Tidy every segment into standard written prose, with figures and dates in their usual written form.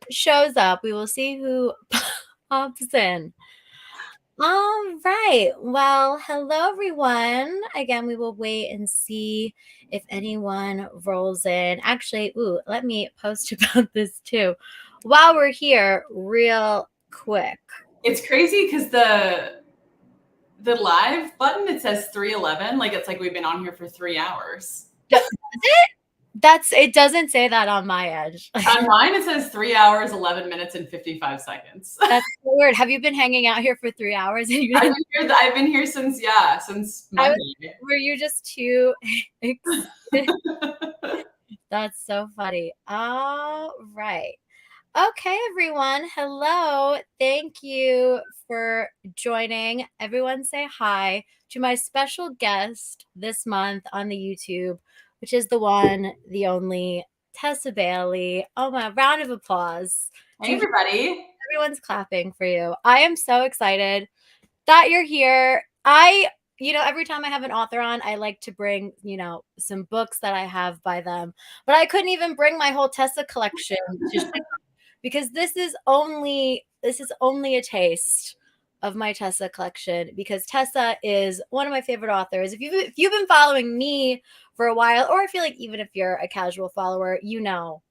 shows up. We will see who pops in. All right. Well, hello, everyone. Again, we will wait and see if anyone rolls in. Actually, let me post about this too while we're here, real quick. It's crazy because the live button, it says 3:11. Like it's like we've been on here for 3 hours. Does it? It doesn't say that on my edge. On mine, it says 3 hours, 11 minutes, and 55 seconds. That's weird. Have you been hanging out here for 3 hours? I've been here since Monday. Were you just too excited? That's so funny. All right. Okay, everyone. Hello. Thank you for joining. Everyone say hi to my special guest this month on the YouTube, which is the one, the only, Tessa Bailey. Oh, my round of applause. Hey, everybody. Everyone's clapping for you. I am so excited that you're here. Every time I have an author on, I like to bring, some books that I have by them, but I couldn't even bring my whole Tessa collection because this is only a taste of my Tessa collection, because Tessa is one of my favorite authors. If you've been following me for a while, or I feel like even if you're a casual follower, you know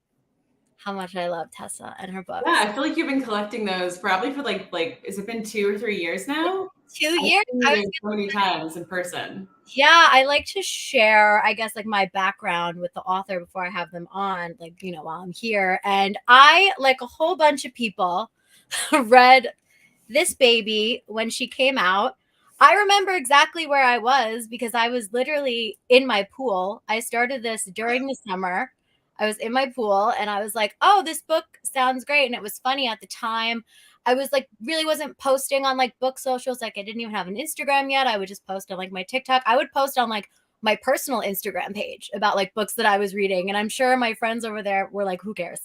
how much I love Tessa and her books. Yeah, I feel like you've been collecting those probably for like has it been 2 or 3 years now? 2 years. So many times in person. Yeah, I like to share, I guess, like my background with the author before I have them on, like, while I'm here. And I, like a whole bunch of people, read this baby when she came out. I remember exactly where I was because I was literally in my pool. I started this during the summer. I was in my pool and I was like, oh, this book sounds great. And it was funny at the time. I was like, really wasn't posting on like book socials. Like I didn't even have an Instagram yet. I would just post on like my TikTok. I would post on like my personal Instagram page about like books that I was reading. And I'm sure my friends over there were like, who cares?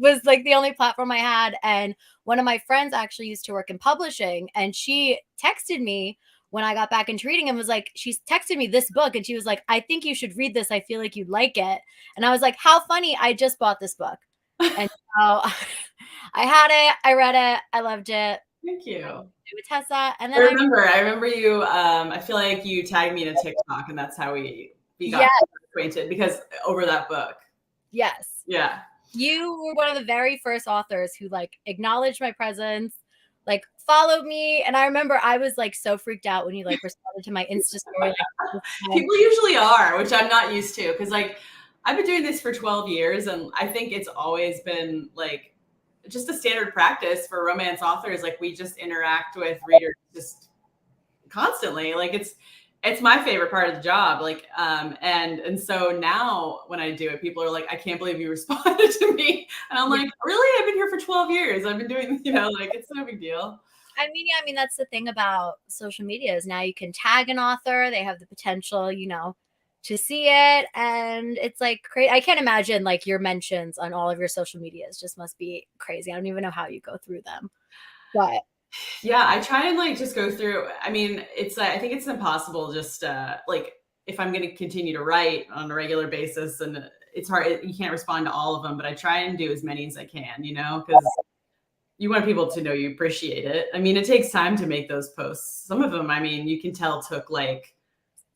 Was like the only platform I had. And one of my friends actually used to work in publishing, and she texted me when I got back into reading and was like, she's texted me this book and she was like, I think you should read this. I feel like you'd like it. And I was like, how funny. I just bought this book. And so I had it. I read it. I loved it. Thank you. With Tessa. And then I remember you, I feel like you tagged me in a TikTok and that's how we got acquainted, because over that book. Yes. Yeah. You were one of the very first authors who like acknowledged my presence, like followed me. And I remember I was like so freaked out when you like responded to my Insta story. People usually are, which I'm not used to, because like I've been doing this for 12 years and I think it's always been like just a standard practice for romance authors. Like we just interact with readers just constantly. Like it's my favorite part of the job. Like, and so now when I do it, people are like, I can't believe you responded to me. And I'm like, really? I've been here for 12 years. I've been doing, like, it's no big deal. I mean, that's the thing about social media is now you can tag an author. They have the potential, to see it. And it's like crazy. I can't imagine like your mentions on all of your social medias just must be crazy. I don't even know how you go through them. But yeah, I try and like just go through. I mean, I think it's impossible just like if I'm going to continue to write on a regular basis, and it's hard. You can't respond to all of them, but I try and do as many as I can, because you want people to know you appreciate it. I mean, it takes time to make those posts. Some of them, I mean, you can tell took like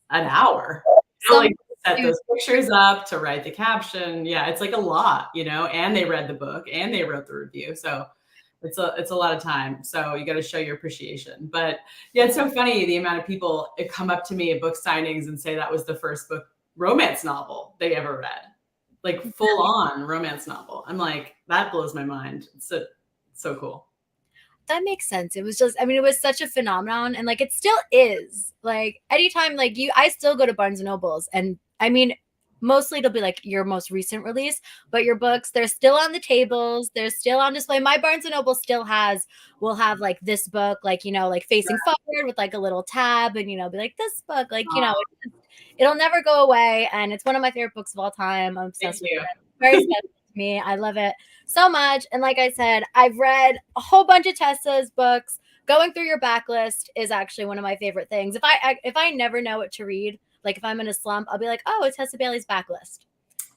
an hour. Like set those pictures up, to write the caption. Yeah, it's like a lot, and they read the book and they wrote the review. So it's a lot of time. So you got to show your appreciation. But yeah, it's so funny the amount of people that come up to me at book signings and say that was the first romance novel they ever read, like full on romance novel. I'm like, that blows my mind. It's so cool. That makes sense. It was just, it was such a phenomenon, and like it still is. Like anytime, like I still go to Barnes and Nobles, and mostly it'll be like your most recent release, but your books, they're still on the tables, they're still on display. My Barnes and Noble still will have like this book, like like facing forward with like a little tab, and be like this book, like it'll never go away, and it's one of my favorite books of all time. I'm obsessed with it. Very special to me. I love it so much. And like I said, I've read a whole bunch of Tessa's books. Going through your backlist is actually one of my favorite things. If I never know what to read, like if I'm in a slump, I'll be like, oh, it's Tessa Bailey's backlist.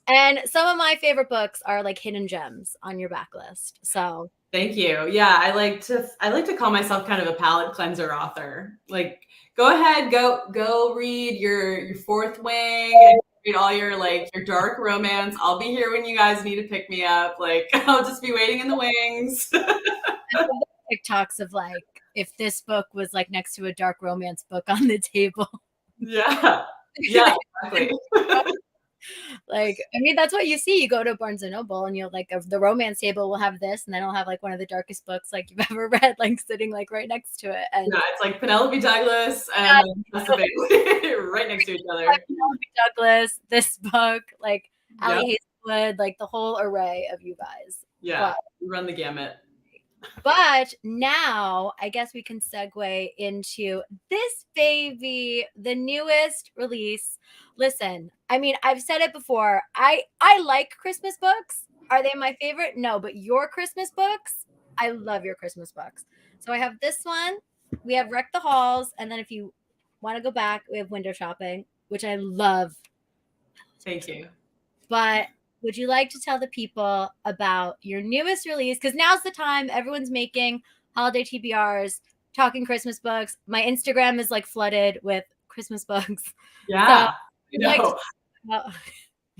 And some of my favorite books are like hidden gems on your backlist. So Thank you. Yeah, I like to call myself kind of a palate cleanser author. Like, go ahead, go read your fourth wing and read all your like your dark romance. I'll be here when you guys need to pick me up. Like, I'll just be waiting in the wings. I love the TikToks of like if this book was like next to a dark romance book on the table. Yeah. Yeah, exactly. Like, I mean, that's what you see. You go to Barnes and Noble and you'll like the romance table will have this, and then it'll have like one of the darkest books like you've ever read, like sitting like right next to it. And Yeah, it's like Penelope Douglas and Tessa Bailey right next to each other. Penelope Douglas, this book, like Yep. Allie Hazelwood, like the whole array of you guys. Yeah, you run the gamut. But now I guess we can segue into this baby, the newest release. Listen, I mean, I've said it before. I like Christmas books. Are they my favorite? No, but your Christmas books, I love your Christmas books. So I have this one. We have Wreck the Halls, and then if you want to go back, we have Window Shopping, which I love. Thank you. But would you like to tell the people about your newest release? Because now's the time. Everyone's making holiday TBRs, talking Christmas books. My Instagram is like flooded with Christmas books. Yeah, So, like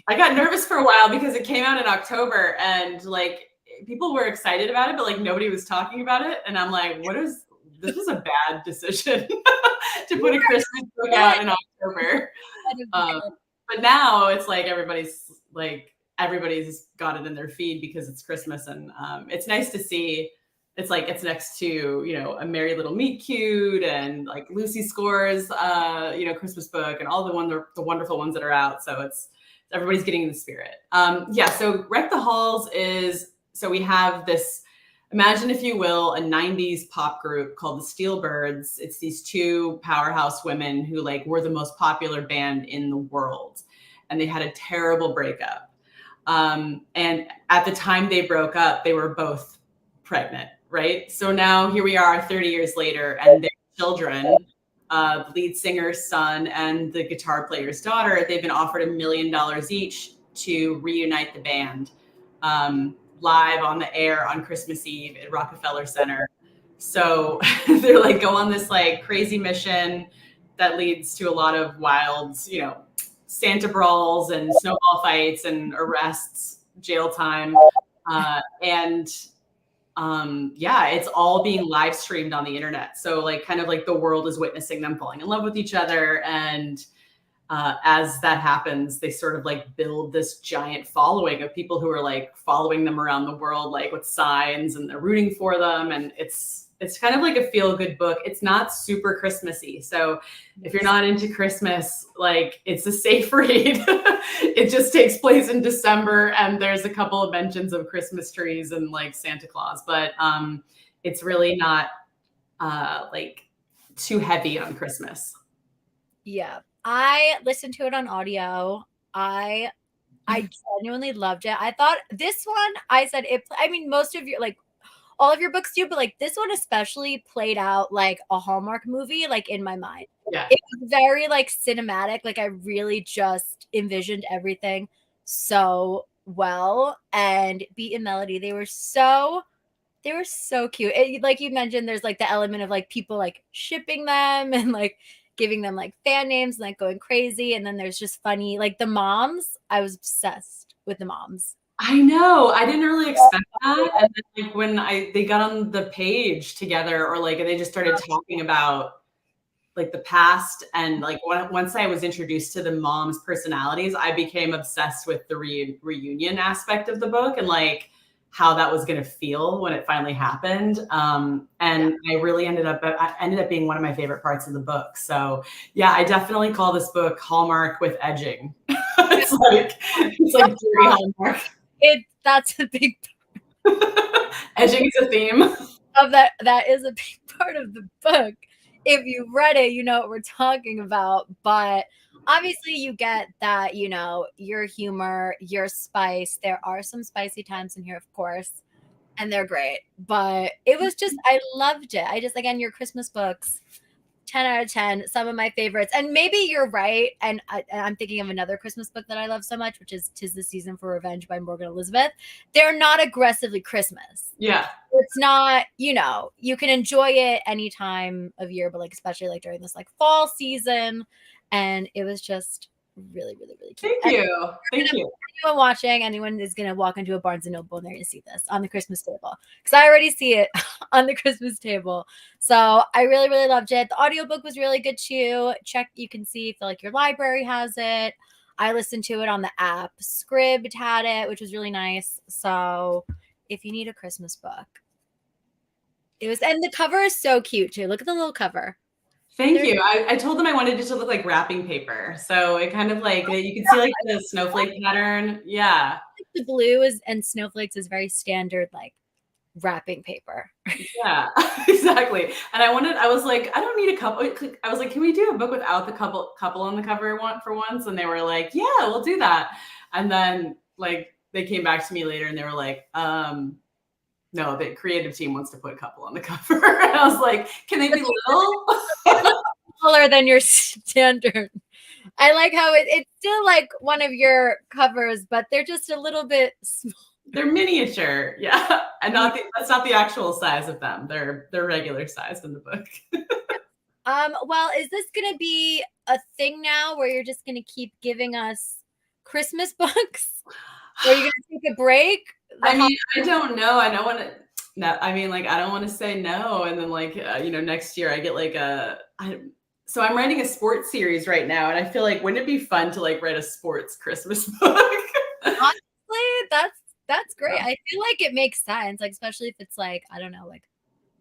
I got nervous for a while because it came out in October and like people were excited about it, but like nobody was talking about it. And I'm like, this was a bad decision to put a Christmas book out in October. But now it's like everybody's got it in their feed because it's Christmas, and it's nice to see. It's like it's next to A Merry Little Meet Cute and like Lucy Score's Christmas book and all the wonderful ones that are out. So it's everybody's getting in the spirit. So Wreck the Halls so we have this. Imagine, if you will, a 90s pop group called the Steelbirds. It's these two powerhouse women who like were the most popular band in the world. And they had a terrible breakup. And at the time they broke up, they were both pregnant, right? So now here we are 30 years later, and their children, the lead singer's son and the guitar player's daughter, they've been offered $1 million each to reunite the band. Live on the air on Christmas Eve at Rockefeller Center. So they're like go on this like crazy mission that leads to a lot of wild, Santa brawls and snowball fights and arrests, jail time. It's all being live streamed on the internet. So like kind of like the world is witnessing them falling in love with each other. And as that happens, they sort of like build this giant following of people who are like following them around the world, like with signs, and they're rooting for them. And it's kind of like a feel-good book. It's not super Christmassy. So if you're not into Christmas, like it's a safe read. It just takes place in December, and there's a couple of mentions of Christmas trees and like Santa Claus, but it's really not like too heavy on Christmas. Yeah. I listened to it on audio. I genuinely loved it. I thought this one, I said it, I mean, most of your, like, all of your books do, but like this one especially played out like a Hallmark movie, like in my mind. Yeah. It was very like cinematic. Like I really just envisioned everything so well. And Beat and Melody, they were so cute. Like you mentioned, there's like the element of like people like shipping them and like giving them like fan names and like going crazy. And then there's just funny, like the moms. I was obsessed with the moms. I know. I didn't really expect that. And then like when they got on the page together, or like they just started talking about like the past, and like once I was introduced to the moms' personalities, I became obsessed with the reunion aspect of the book and like how that was going to feel when it finally happened. I really ended up being one of my favorite parts of the book. So yeah, I definitely call this book Hallmark with edging. it's like dirty Hallmark. That's a big edging is a theme of that. That is a big part of the book. If you read it, you know what we're talking about. But obviously you get that, your humor, your spice. There are some spicy times in here, of course, and they're great. But it was just, I loved it. Again, your Christmas books, 10 out of 10. Some of my favorites. And maybe you're right. And I'm thinking of another Christmas book that I love so much, which is 'Tis the Season for Revenge by Morgan Elizabeth. They're not aggressively Christmas. Yeah. It's not, you can enjoy it any time of year, but like especially like during this like fall season. And it was just really, really, really cute. Thank you. Thank you. Anyone watching, anyone is going to walk into a Barnes and Noble and they're going to see this on the Christmas table, because I already see it on the Christmas table. So I really, really loved it. The audiobook was really good too. You can see if like your library has it. I listened to it on the app. Scribd had it, which was really nice. So if you need a Christmas book, and the cover is so cute too. Look at the little cover. Thank you. I told them I wanted it to look like wrapping paper. So it kind of like, you can see like the snowflake pattern. Yeah. The blue and snowflakes is very standard, like wrapping paper. Yeah, exactly. And I was like, I don't need a couple. I was like, can we do a book without the couple on the cover for once? And they were like, yeah, we'll do that. And then like, they came back to me later and they were like, no, the creative team wants to put a couple on the cover. And I was like, can they be little? Smaller than your standard. I like how it's still like one of your covers, but they're just a little bit small. They're miniature, yeah, and that's not the actual size of them. They're regular size in the book. Well, is this going to be a thing now where you're just going to keep giving us Christmas books? Or are you going to take a break? I mean, I don't know. I don't want to. No, I mean, like, I don't want to say no, and then like, next year I get like so I'm writing a sports series right now, and I feel like wouldn't it be fun to like write a sports Christmas book? Honestly, that's great. Yeah. I feel like it makes sense, like especially if it's like, I don't know, like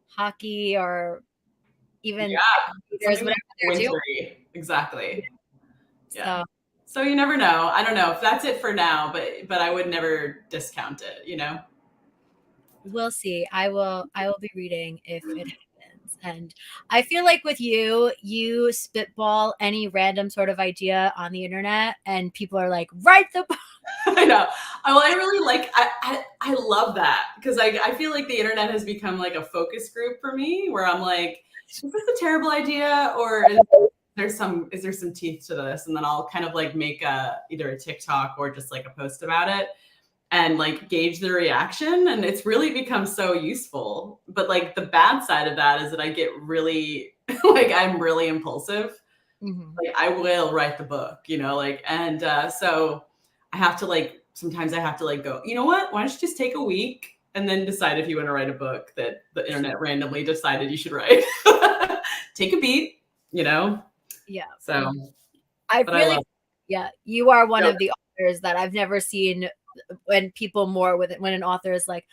hockey or even there's whatever they're doing. Exactly. Yeah. So you never know. I don't know if that's it for now, but I would never discount it, We'll see. I will be reading if it happens. And I feel like with you spitball any random sort of idea on the internet and people are like, write the book. I know. Well, I really like, I love that because I feel like the internet has become like a focus group for me where I'm like, is this a terrible idea or is there some teeth to this? And then I'll kind of like make either a TikTok or just like a post about it and like gauge the reaction. And it's really become so useful. But like the bad side of that is that I get really, like, I'm really impulsive. Mm-hmm. Like I will write the book, and so I have to like, sometimes I have to like go, you know what, why don't you just take a week and then decide if you want to write a book that the internet randomly decided you should write. Take a beat, Yeah. So you are one of the authors that I've never seen when an author is like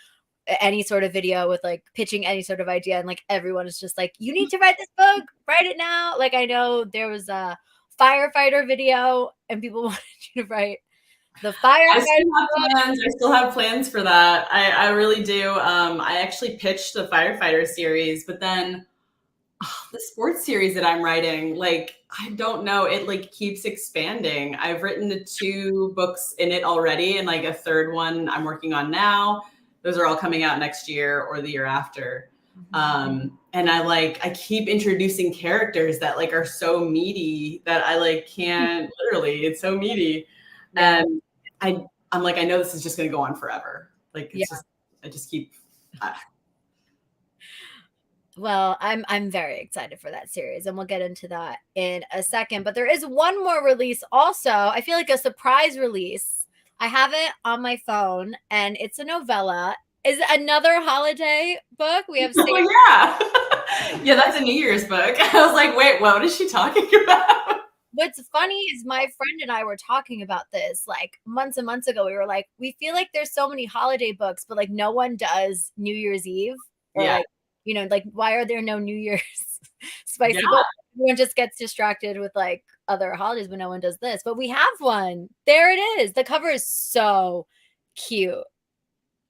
any sort of video with like pitching any sort of idea and like everyone is just like, you need to write this book, write it now. Like I know there was a firefighter video and people wanted you to write the firefighter. I still have plans for that. I really do. I actually pitched the firefighter series, but then the sports series that I'm writing, like, I don't know, it like keeps expanding. I've written the 2 books in it already and like a third one I'm working on now. Those are all coming out next year or the year after. Mm-hmm. And I keep introducing characters that like are so meaty that I like can't literally, it's so meaty. And I'm like, I know this is just going to go on forever. Like, I just keep. Well, I'm very excited for that series, and we'll get into that in a second. But there is one more release also. I feel like a surprise release. I have it on my phone, and it's a novella. Is it another holiday book? We have. Yeah, that's a New Year's book. I was like, wait, what is she talking about? What's funny is my friend and I were talking about this like months and months ago. We were like, we feel like there's so many holiday books, but like no one does New Year's Eve or like, why are there no New Year's spicy books? Everyone just gets distracted with like other holidays, but no one does this. But we have one. There it is. The cover is so cute.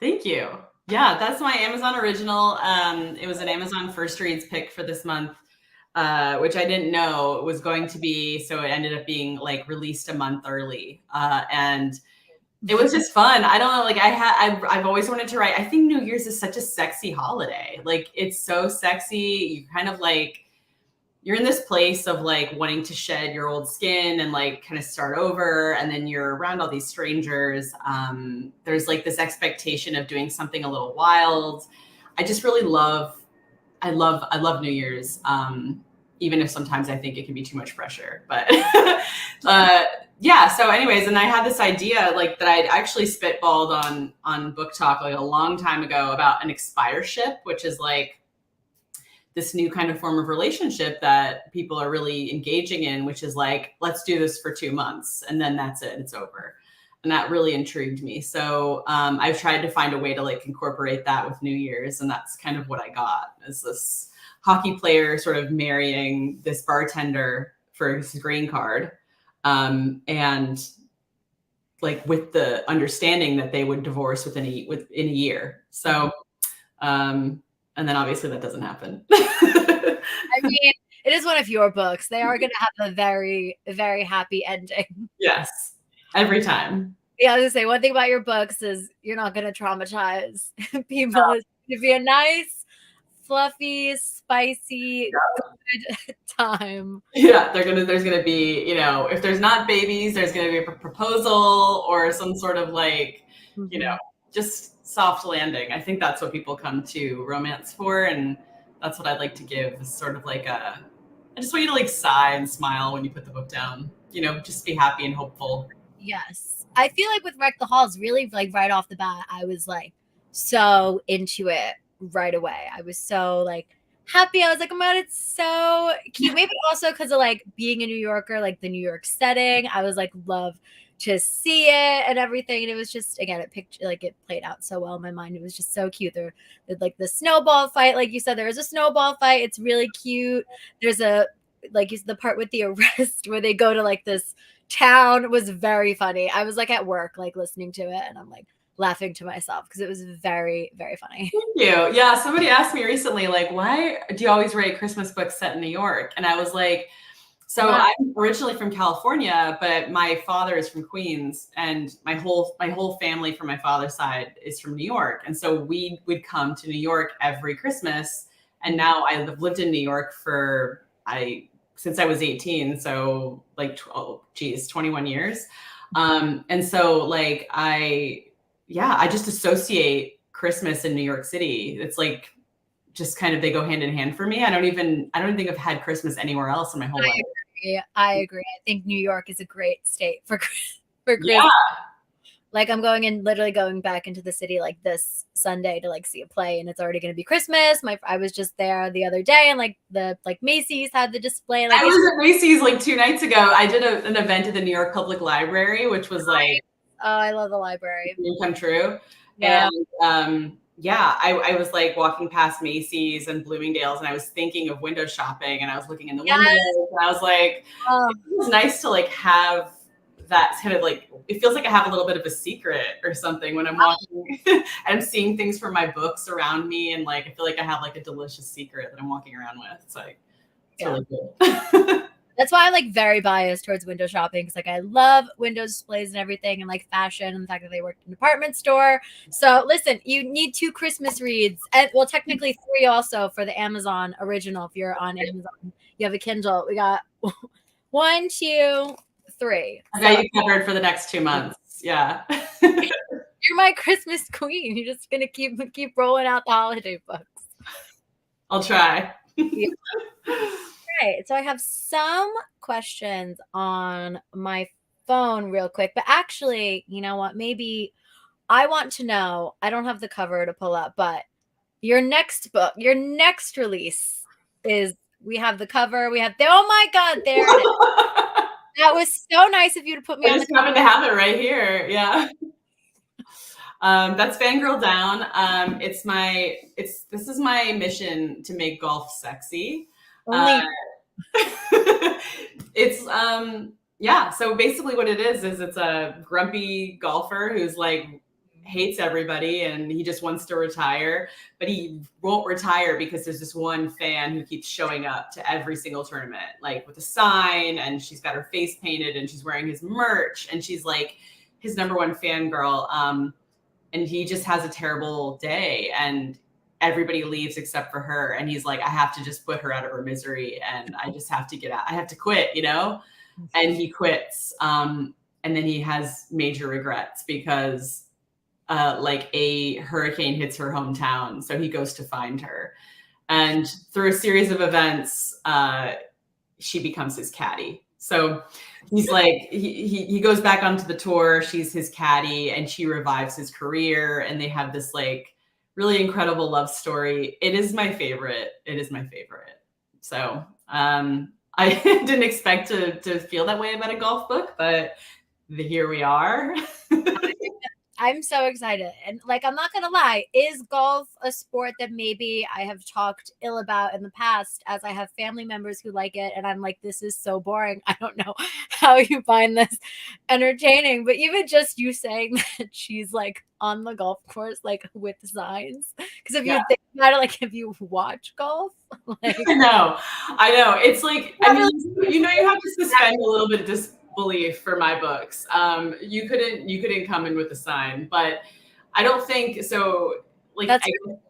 Thank you. Yeah, that's my Amazon original. It was an Amazon First Reads pick for this month, which I didn't know it was going to be. So it ended up being like released a month early. And it was just fun. I don't know. Like I've always wanted to write. I think New Year's is such a sexy holiday. Like it's so sexy. You kind of like, you're in this place of like wanting to shed your old skin and like kind of start over. And then you're around all these strangers. There's like this expectation of doing something a little wild. I just really I love New Year's. Even if sometimes I think it can be too much pressure, but yeah. So anyways, and I had this idea like that I'd actually spitballed on Book Talk like a long time ago about an expireship, which is like this new kind of form of relationship that people are really engaging in, which is like, let's do this for 2 months and then that's it, it's over. And that really intrigued me. So I've tried to find a way to like incorporate that with New Year's. And that's kind of what I got, is this hockey player sort of marrying this bartender for his green card. And like with the understanding that they would divorce within a year. So, and then obviously that doesn't happen. I mean, it is one of your books. They are going to have a very, very happy ending. Yes, every time. Yeah, I was going to say, one thing about your books is you're not going to traumatize people. No. It's going to be a nice, fluffy, spicy, good time. Yeah, there's gonna be, you know, if there's not babies, there's gonna be a proposal or some sort of like, you know, just soft landing. I think that's what people come to romance for, and that's what I'd like to give, is sort of like I just want you to like sigh and smile when you put the book down, you know, just be happy and hopeful. Yes. I feel like with Wreck the Halls, really like right off the bat, I was like so into it right away. I was so like happy. I was like, oh my God, it's so cute. Maybe also because of like being a New Yorker, like the New York setting. I was like, love to see it and everything. And it was just, again, it played out so well in my mind. It was just so cute. There like the snowball fight, like you said, there is a snowball fight. It's really cute. There's the part with the arrest where they go to like this town was very funny. I was like at work, like listening to it, and I'm like laughing to myself because it was very, very funny. Thank you. Yeah, somebody asked me recently, like, why do you always write Christmas books set in New York? And I was like, so I'm originally from California, but my father is from Queens, and my whole family from my father's side is from New York. And so we would come to New York every Christmas. And now I've lived in New York since I was 18. So like, 21 years. And so like, I just associate Christmas in New York City. It's like, just kind of, they go hand in hand for me. I don't even think I've had Christmas anywhere else in my whole life. I agree. I think New York is a great state for Christmas. Yeah. Like I'm literally going back into the city like this Sunday to like see a play, and it's already going to be Christmas. I was just there the other day, and like Macy's had the display. Like I was at Macy's like 2 nights ago. I did an event at the New York Public Library, which was like, oh, I love the library. Come true. Yeah. And I was like walking past Macy's and Bloomingdale's, and I was thinking of window shopping, and I was looking in the windows, and I was like, it was nice to like have that kind of like, it feels like I have a little bit of a secret or something when I'm walking and I'm seeing things from my books around me, and like I feel like I have like a delicious secret that I'm walking around with. It's like, it's really cool. That's why I'm like very biased towards window shopping, because like I love window displays and everything, and like fashion, and the fact that they worked in a department store. So listen, you need 2 Christmas reads, and well, technically 3 also for the Amazon original. If you're on Amazon, you have a Kindle. We got 1, 2, 3. I got you covered for the next 2 months. Yeah. You're my Christmas queen. You're just gonna keep rolling out the holiday books. I'll try. Yeah. Right. So I have some questions on my phone real quick, but actually, you know what? Maybe I want to know, I don't have the cover to pull up, but your next book, your next release is, we have the cover, oh my God, there it is. That was so nice of you to put me on the cover. I just happen to have it right here. Yeah. That's Fangirl Down. This is my mission to make golf sexy. It's so basically what it is it's a grumpy golfer who's like hates everybody, and he just wants to retire, but he won't retire because there's this one fan who keeps showing up to every single tournament, like with a sign, and she's got her face painted, and she's wearing his merch, and she's like his number one fangirl. And he just has a terrible day, and everybody leaves except for her. And he's like, I have to just put her out of her misery and I just have to get out. I have to quit, you know? And he quits. And then he has major regrets because like a hurricane hits her hometown. So he goes to find her. And through a series of events, she becomes his caddy. So he's like, he goes back onto the tour. She's his caddy and she revives his career. And they have this like really incredible love story. It is my favorite. It is my favorite. So I didn't expect to feel that way about a golf book, but here we are. I'm so excited. And like, I'm not going to lie, is golf a sport that maybe I have talked ill about in the past, as I have family members who like it. And I'm like, this is so boring. I don't know how you find this entertaining. But even just you saying that she's like on the golf course, like with signs. Because if you think about it, like if you watch golf, like I know. It's like, I mean, you have to suspend a little bit of disbelief for my books. You couldn't come in with a sign, but I don't think so. Like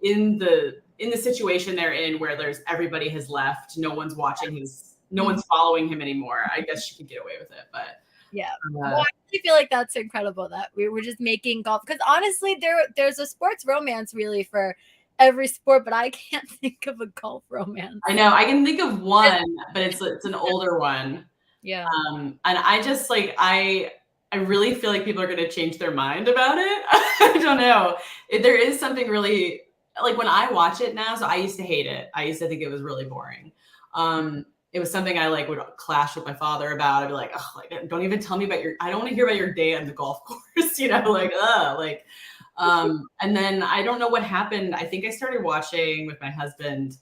in the situation they're in where everybody has left, no one's watching no one's following him anymore. I guess she could get away with it, but yeah. Well, I really feel like that's incredible that we were just making golf, because honestly, there's a sports romance really for every sport, but I can't think of a golf romance. I know I can think of one, but it's an older one. Yeah. And I just like I really feel like people are going to change their mind about it. I don't know. There is something really like when I watch it now. So I used to hate it. I used to think it was really boring. It was something I like would clash with my father about. I'd be like, oh, like, don't even tell me about I don't want to hear about your day on the golf course, and then I don't know what happened. I think I started watching with my husband,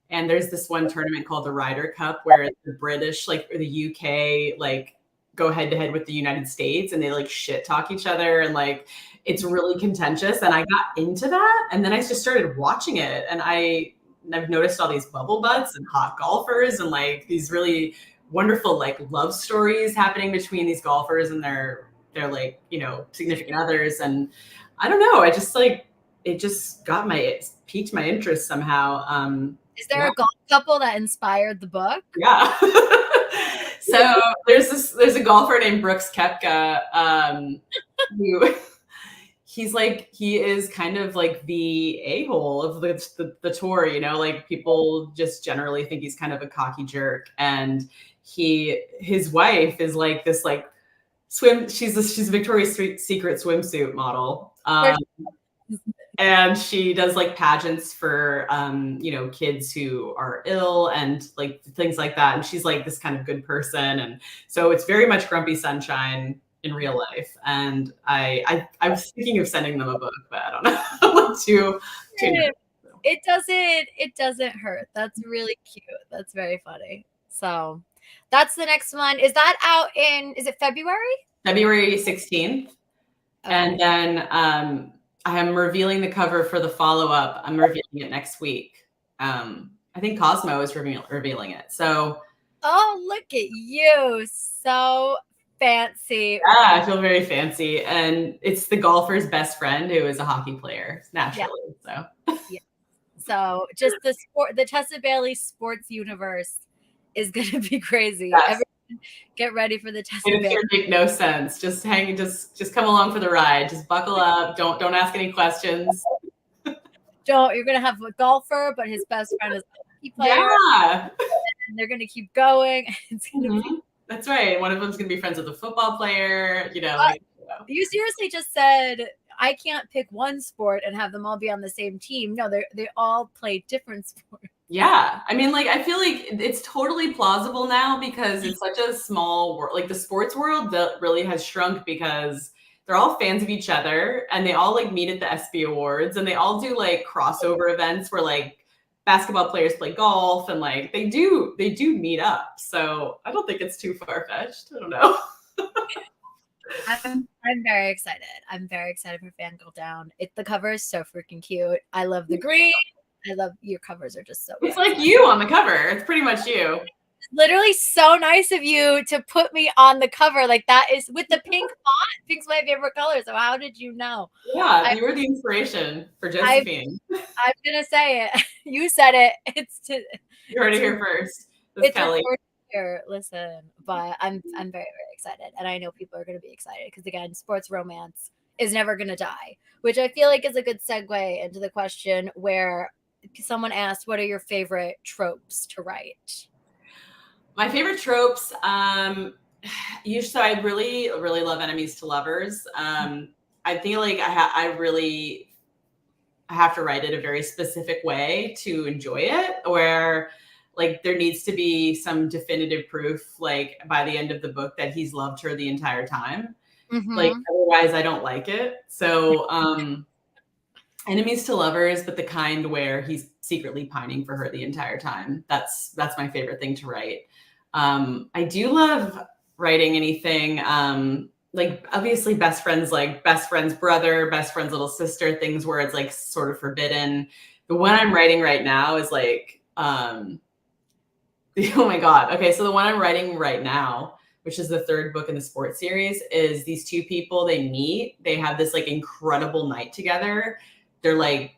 and there's this one tournament called the Ryder Cup where the British, like, or the UK, like, go head to head with the United States, and they like shit talk each other, and like it's really contentious. And I got into that, and then I just started watching it, and I've noticed all these bubble butts and hot golfers and like these really wonderful like love stories happening between these golfers and their like, significant others. And I don't know, I just like, it just piqued my interest somehow. Is there a golf couple that inspired the book? Yeah. So there's a golfer named Brooks Koepka, who he is kind of like the a-hole of the tour, like people just generally think he's kind of a cocky jerk. And his wife is like this like she's a Victoria's Secret swimsuit model. And she does like pageants for, kids who are ill and like things like that. And she's like this kind of good person. And so it's very much Grumpy Sunshine in real life. And I was thinking of sending them a book, but I don't know what to. It doesn't hurt. That's really cute. That's very funny. So that's the next one. Is that out is it February? February 16th. Okay. And then I am revealing the cover for the follow-up. I'm revealing it next week. I think Cosmo is revealing it. So. Oh, look at you. So fancy. Yeah, I feel very fancy. And it's the golfer's best friend who is a hockey player, naturally. Yeah. So. Yeah. So just the Tessa Bailey sports universe is going to be crazy. Yes. Everyone get ready for the Tessa Bailey. It's going to make no sense. Just come along for the ride. Just buckle up. Don't ask any questions. You're going to have a golfer, but his best friend is a hockey player. Yeah. And they're going to keep going. It's going to be. That's right. One of them's going to be friends with a football player, You seriously just said I can't pick one sport and have them all be on the same team. No, they all play different sports. Yeah. I mean, like, I feel like it's totally plausible now because it's such a small world. Like the sports world that really has shrunk because they're all fans of each other and they all like meet at the ESPY Awards and they all do like crossover events where like basketball players play golf and like they do meet up. So I don't think it's too far-fetched. I don't know. I'm very excited. I'm very excited for Fangirl Down. The cover is so freaking cute. I love the green. I love your covers are just so It's like you on the cover. It's pretty much you. literally so nice of you to put me on the cover. Like that is with the pink font. Pink's my favorite color. So how did you know? Yeah, you were the inspiration for Josephine. I'm gonna say it. You said it. You heard it here first. That's It's Kelly. recorded here. Listen, but I'm very, very excited. And I know people are gonna be excited because again, sports romance is never gonna die, which I feel like is a good segue into the question where someone asked, what are your favorite tropes to write? My favorite tropes, so I really, really love enemies to lovers. I feel like I really have to write it a very specific way to enjoy it, where like there needs to be some definitive proof, like by the end of the book, that he's loved her the entire time. Like otherwise I don't like it. So enemies to lovers, but the kind where he's secretly pining for her the entire time. That's my favorite thing to write. I do love writing anything like obviously best friends, like best friend's brother, best friend's little sister, things where it's like sort of forbidden. The one I'm writing right now is like oh my God. Okay, so the one I'm writing right now, which is the third book in the sports series, is these two people, they meet, they have this like incredible night together. They're like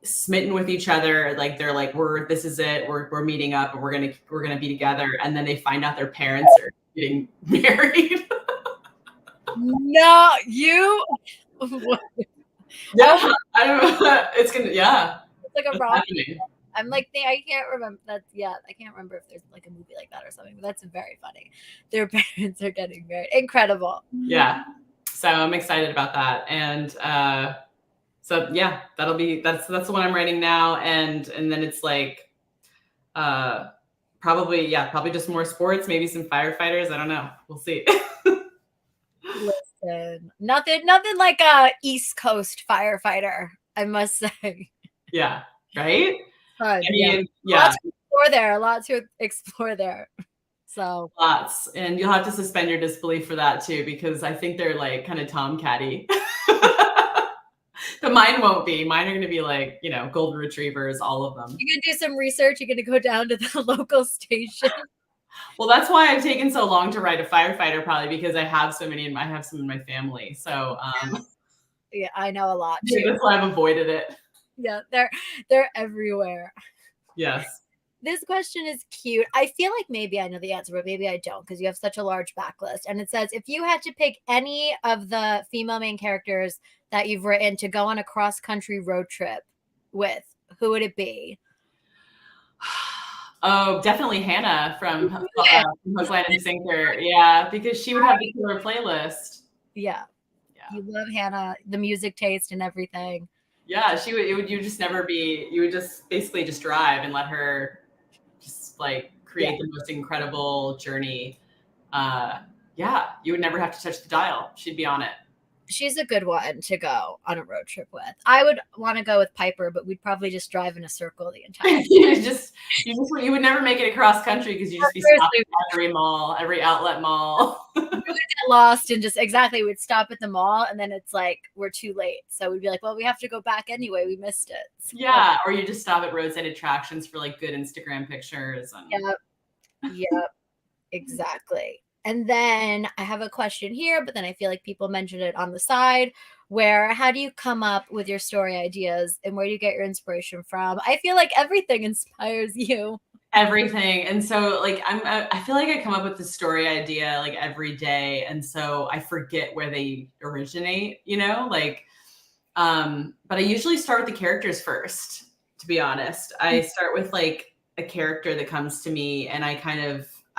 smitten with each other, like they're like, this is it, we're meeting up and we're gonna be together, and then they find out their parents are getting married. No, you Yeah, I don't know. It's like a it's rom. happening. I'm like, I can't remember that. Yeah, I can't remember if there's like a movie like that or something, but that's very funny. Their parents are getting married. Incredible. Yeah. So I'm excited about that. And so yeah, that's the one I'm writing now. And then it's like probably just more sports, maybe some firefighters. I don't know. We'll see. Listen, nothing like a East Coast firefighter, I must say. Yeah, right? I mean, yeah. A lot to explore there. So lots. And you'll have to suspend your disbelief for that too, because I think they're like kind of tomcatty. But mine won't be. Mine are going to be like, golden retrievers, all of them. You're going to do some research. You're going to go down to the local station. Well, that's why I've taken so long to write a firefighter, probably because I have some in my family. So yeah, I know a lot too. That's why I've avoided it. Yeah, they're everywhere. Yes. This question is cute. I feel like maybe I know the answer, but maybe I don't, because you have such a large backlist. And it says, if you had to pick any of the female main characters that you've written to go on a cross-country road trip with, who would it be? Oh, definitely Hannah from Hook, Line, and Sinker. Yeah, because she would have the killer playlist. Yeah. You love Hannah, the music taste and everything. Yeah, you just never be, you would just basically just drive and let her just like create the most incredible journey. You would never have to touch the dial. She'd be on it. She's a good one to go on a road trip with. I would want to go with Piper, but we'd probably just drive in a circle the entire time. You would never make it across country because you'd just be stopping at every mall, every outlet mall. We would get lost and we'd stop at the mall and then it's like, we're too late. So we'd be like, well, we have to go back anyway. We missed it. So, yeah. Or you just stop at roadside attractions for like good Instagram pictures. Yep. Exactly. And then I have a question here, but then I feel like people mentioned it on the side, where how do you come up with your story ideas and where do you get your inspiration from? I feel like everything inspires you. Everything. And so like I feel like I come up with the story idea like every day. And so I forget where they originate, but I usually start with the characters first, to be honest. I start with like a character that comes to me and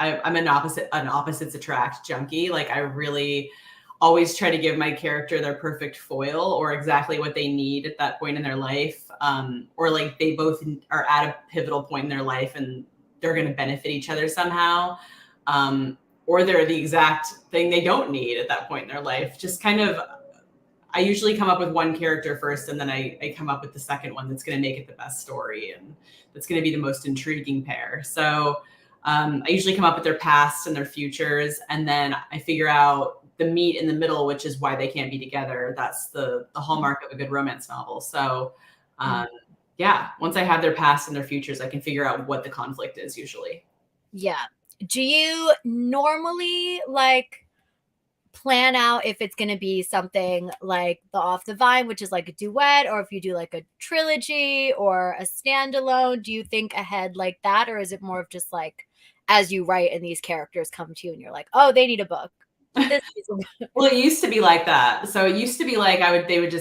I'm an opposites attract junkie. Like I really always try to give my character their perfect foil or exactly what they need at that point in their life. Or like they both are at a pivotal point in their life and they're going to benefit each other somehow. Or they're the exact thing they don't need at that point in their life. Just I usually come up with one character first and then I come up with the second one that's going to make it the best story and that's going to be the most intriguing pair. So I usually come up with their past and their futures, and then I figure out the meat in the middle, which is why they can't be together. That's the hallmark of a good romance novel. So once I have their past and their futures, I can figure out what the conflict is usually. Yeah. Do you normally like plan out if it's going to be something like the Off the Vine, which is like a duet, or if you do like a trilogy or a standalone? Do you think ahead like that, or is it more of just like as you write and these characters come to you and you're like, oh, they need a book? This Well, it used to be like that. So it used to be like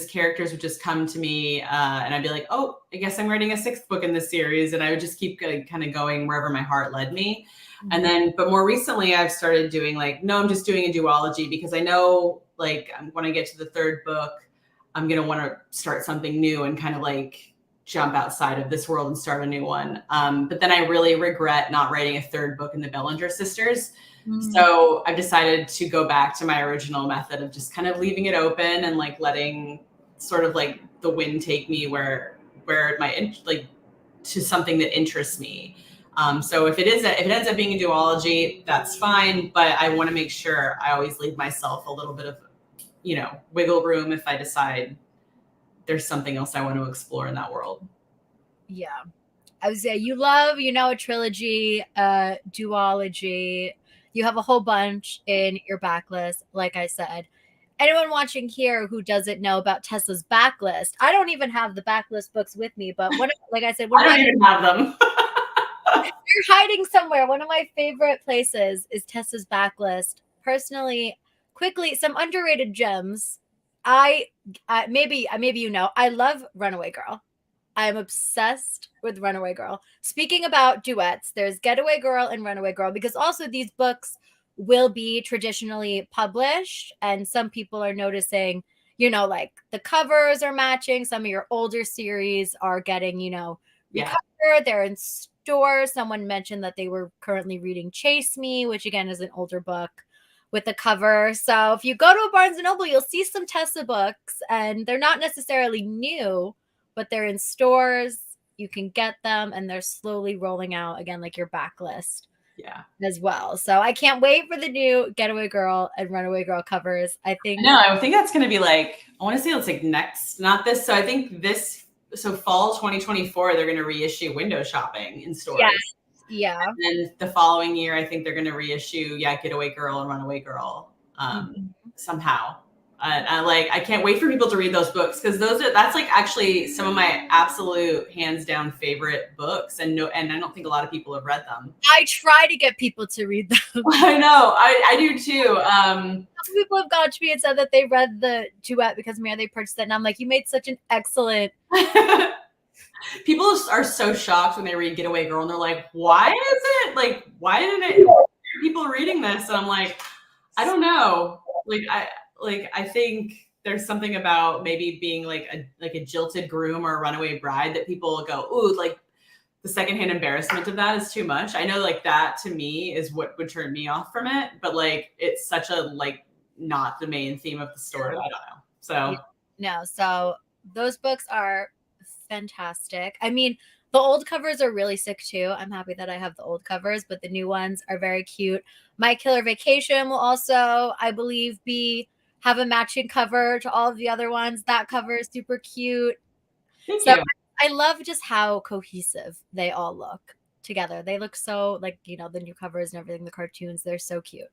characters would just come to me, and I'd be like, oh, I guess I'm writing a sixth book in this series. And I would just keep kind of going wherever my heart led me. And then, but more recently I've started doing like, no, I'm just doing a duology because I know like when I get to the third book, I'm going to want to start something new and kind of like jump outside of this world and start a new one. But then I really regret not writing a third book in the Bellinger sisters. So I've decided to go back to my original method of just kind of leaving it open and like letting sort of like the wind take me where it might like to something that interests me. So if it ends up being a duology, that's fine. But I want to make sure I always leave myself a little bit of, wiggle room if I decide there's something else I want to explore in that world. Yeah. I would say you love, a trilogy, duology. You have a whole bunch in your backlist, like I said. Anyone watching here who doesn't know about Tessa's backlist, I don't even have the backlist books with me, but like I said, I don't even have them. They're hiding somewhere. One of my favorite places is Tessa's backlist. Personally, quickly, some underrated gems. Maybe I love Runaway Girl. I'm obsessed with Runaway Girl. Speaking about duets, there's Getaway Girl and Runaway Girl, because also these books will be traditionally published, and some people are noticing, like the covers are matching. Some of your older series are getting, recovered. They're in stores. Someone mentioned that they were currently reading Chase Me, which again is an older book with the cover. So if you go to a Barnes and Noble, you'll see some Tessa books, and they're not necessarily new, but they're in stores. You can get them, and they're slowly rolling out again, like your backlist. Yeah. As well. So I can't wait for the new Getaway Girl and Runaway Girl covers. I think that's going to be like, I want to say it's like next, not this. So I think fall 2024, they're going to reissue Window Shopping in stores. Yeah. And then the following year, I think they're going to reissue, Getaway Girl and Runaway Girl somehow. I can't wait for people to read those books, because that's like actually some of my absolute hands down favorite books, and I don't think a lot of people have read them. I try to get people to read them. I know, I do too. Some people have gone to me and said that they read the duet because they purchased it, and I'm like, you made such an excellent. People are so shocked when they read Getaway Girl, and they're like, why didn't people reading this? And I'm like, I don't know. I think there's something about maybe being like a jilted groom or a runaway bride that people go, ooh, like the secondhand embarrassment of that is too much. I know like that to me is what would turn me off from it, but like it's such a like not the main theme of the story. I don't know. So no, so those books are fantastic. I mean, the old covers are really sick too. I'm happy that I have the old covers, but the new ones are very cute. My Killer Vacation will also, I believe, have a matching cover to all of the other ones. That cover is super cute. Thank you. I love just how cohesive they all look together. They look so like, the new covers and everything, the cartoons, they're so cute.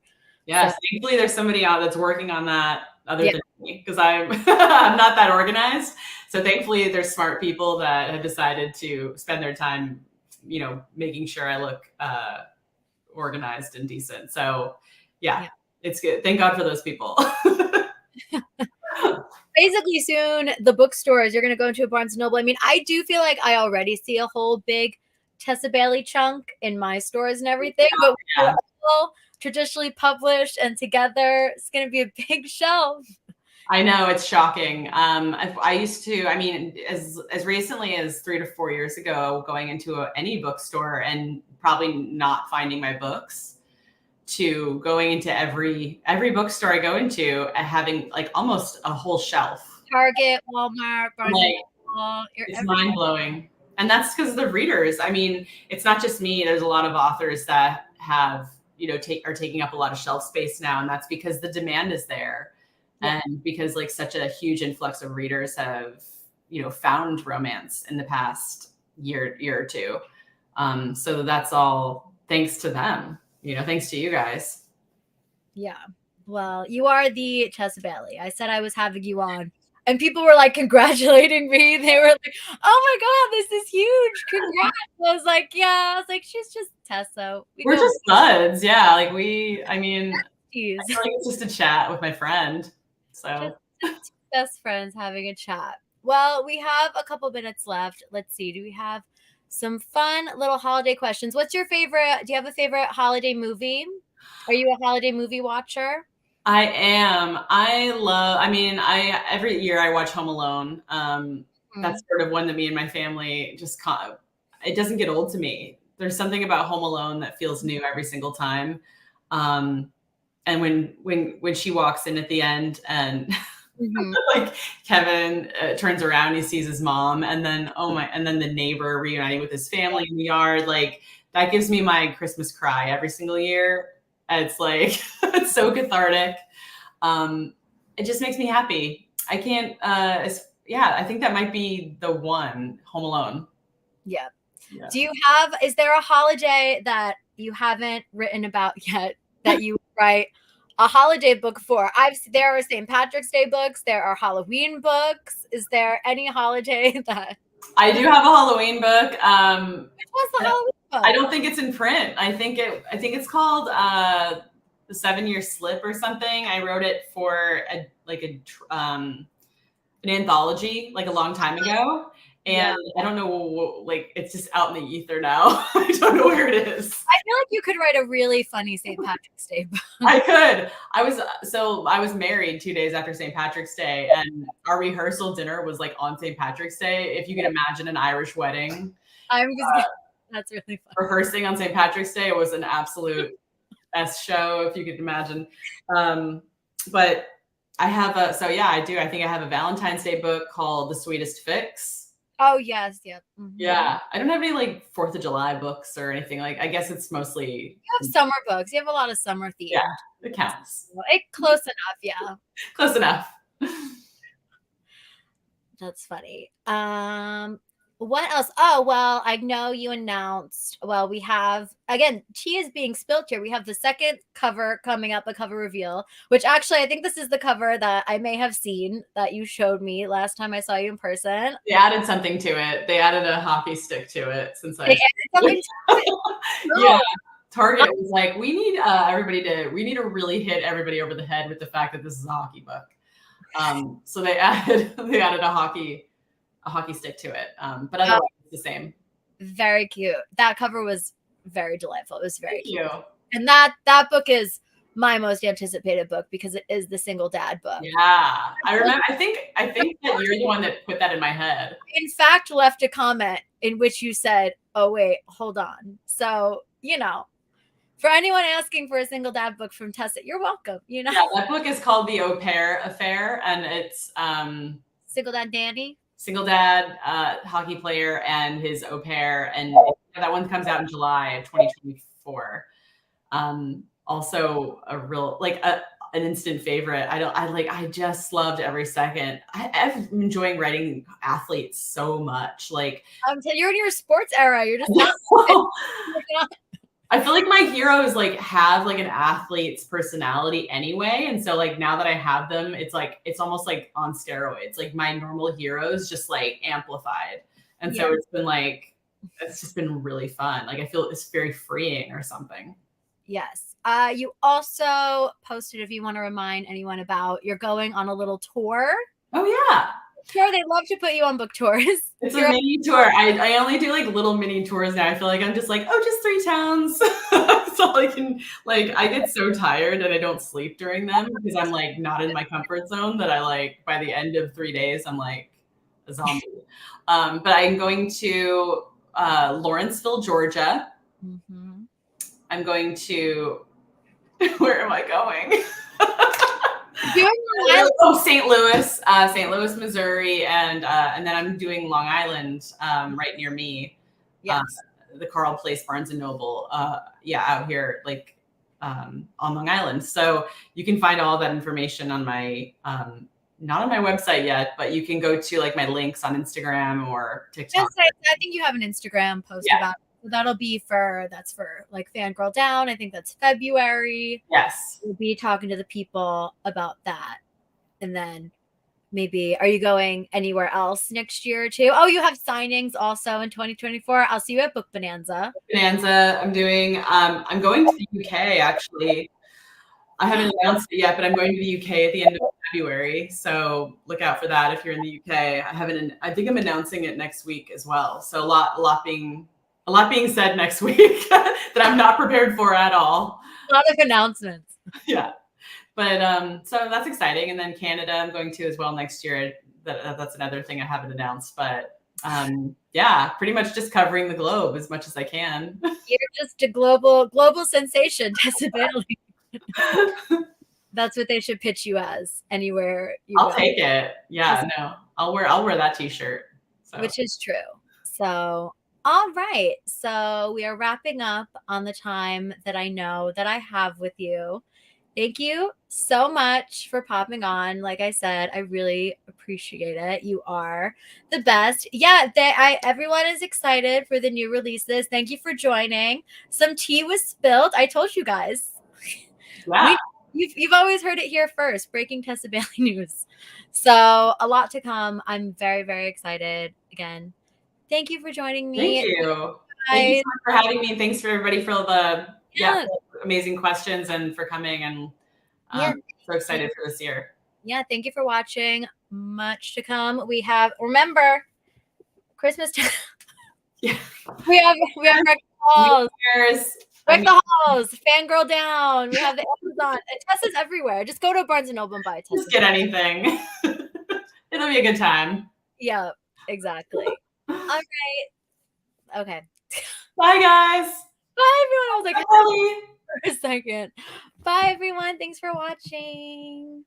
Yes, so, thankfully there's somebody out that's working on that other than me, because I'm I'm not that organized. So thankfully there's smart people that have decided to spend their time, making sure I look organized and decent. So yeah, it's good. Thank God for those people. Basically soon the bookstores, you're going to go into a Barnes & Noble. I mean, I do feel like I already see a whole big Tessa Bailey chunk in my stores and everything, but traditionally published and together, it's going to be a big shelf. I know, it's shocking. I used to, I mean, as recently as 3 to 4 years ago, going into any bookstore and probably not finding my books, to going into every bookstore I go into and having like almost a whole shelf. Target, Walmart, Barnes & Noble. It's mind blowing. And that's because of the readers. I mean, it's not just me. There's a lot of authors that have, are taking up a lot of shelf space now. And that's because the demand is there. Yeah. And because like such a huge influx of readers have, found romance in the past year or two. So that's all thanks to them, thanks to you guys. Yeah. Well, you are the Tessa Bailey. I said I was having you on, and people were like congratulating me. They were like, "Oh my god, this is huge! Congrats!" I was like, "Yeah." I was like, "She's just Tessa. We're just buds, yeah. Like I mean, Jeez. I feel like it's just a chat with my friend. So Just two best friends having a chat. Well, we have a couple minutes left. Let's see. Do we have some fun little holiday questions? What's your favorite? Do you have a favorite holiday movie? Are you a holiday movie watcher? I am. Every year I watch Home Alone. That's sort of one that me and my family it doesn't get old to me. There's something about Home Alone that feels new every single time. And when she walks in at the end and like Kevin turns around, he sees his mom, and then the neighbor reuniting with his family in the yard, like that gives me my Christmas cry every single year. It's like it's so cathartic. It just makes me happy. I can't. I think that might be the one, Home Alone. Yeah. Is there a holiday that you haven't written about yet that you write a holiday book for? There are St. Patrick's Day books. There are Halloween books. Is there any holiday that? I do have a Halloween book. Which was the Halloween book? I don't think it's in print. I think it's called The 7-Year Slip or something. I wrote it for an anthology like a long time ago. And I don't know, like it's just out in the ether now. I don't know where it is. I feel like you could write a really funny St. Patrick's Day book. I could. I was married 2 days after St. Patrick's Day, and our rehearsal dinner was like on St. Patrick's Day. If you could imagine an Irish wedding. That's really fun. Rehearsing on St. Patrick's Day, it was an absolute best show, if you could imagine. But I have I do. I think I have a Valentine's Day book called The Sweetest Fix. Oh yes, yeah. Mm-hmm. Yeah. I don't have any like 4th of July books or anything. Like I guess it's mostly you have summer books. You have a lot of summer themes. Yeah, it counts. Close enough, yeah. Close enough. That's funny. What else? Oh, well, I know you announced, we have, again, tea is being spilled here. We have the second cover coming up, a cover reveal, which actually, I think this is the cover that I may have seen that you showed me last time I saw you in person. They added something to it. They added a hockey stick to it They added something to it? Yeah. Target was like, we need to really hit everybody over the head with the fact that this is a hockey book. So they added a hockey stick to it. But otherwise it's the same. Very cute. That cover was very delightful. It was very cute. And that book is my most anticipated book because it is the single dad book. Yeah. I remember I think that you're the one that put that in my head. In fact, left a comment in which you said, "Oh wait, hold on." So, for anyone asking for a single dad book from Tessa, you're welcome. Yeah, that book is called The Au Pair Affair, and it's Single Dad Danny. Single dad, hockey player, and his au pair, and that one comes out in July of 2024. Also a real an instant favorite. I just loved every second. I'm enjoying writing athletes so much. You're in your sports era. You're just not. I feel like my heroes have an athlete's personality anyway. And so now that I have them, it's almost on steroids. My normal heroes just amplified. And so it's just been really fun. I feel it's very freeing or something. Yes. You also posted, if you want to remind anyone about, you're going on a little tour. Oh yeah. Sure, they'd love to put you on book tours. It's a mini tour. I only do little mini tours now. I feel like I'm just 3 towns. That's all I can. I get so tired and I don't sleep during them because I'm not in my comfort zone that I by the end of 3 days I'm a zombie. But I'm going to Lawrenceville, Georgia. Mm-hmm. I'm going to. Where am I going? St. Louis, Missouri, and then I'm doing Long Island, right near me. Yes. The Carl Place Barnes and Noble, out here, on Long Island. So you can find all that information on my, not on my website yet, but you can go to my links on Instagram or TikTok. Yes, I think you have an Instagram post about it. that'll be that's for like Fangirl Down. I think that's February. Yes. We'll be talking to the people about that. And then maybe, are you going anywhere else next year too? Oh, you have signings also in 2024. I'll see you at Book Bonanza. Bonanza, I'm going to the UK actually. I haven't announced it yet, but I'm going to the UK at the end of February. So look out for that if you're in the UK. I think I'm announcing it next week as well. So a lot being said next week that I'm not prepared for at all. A lot of announcements. Yeah. But so that's exciting. And then Canada, I'm going to as well next year. That's another thing I haven't announced. But yeah, pretty much just covering the globe as much as I can. You're just a global sensation, Tessa Bailey. That's what they should pitch you as anywhere you I'll go. take it. Yeah, no, I'll wear that t-shirt. So. Which is true. So, all right. So we are wrapping up on the time that I know that I have with you. Thank you so much for popping on. Like I said, I really appreciate it. You are the best. Yeah, everyone is excited for the new releases. Thank you for joining. Some tea was spilled. I told you guys. Yeah. You've always heard it here first. Breaking Tessa Bailey news. So a lot to come. I'm very, very excited. Again, thank you for joining me. Thank you. Thank you so much for having me. Thanks for everybody for the amazing questions and for coming. And so excited for this year. Yeah, thank you for watching. Much to come. We have, remember, Christmas time. Yeah. We have Wreck the Halls, Fangirl Down. We have the Amazon. Tessa's everywhere. Just go to Barnes & Noble and buy Tessa. Just get anything. It'll be a good time. Yeah, exactly. All right. Okay. Bye, guys. Bye, everyone. I was like, bye, for a second. Bye, everyone. Thanks for watching.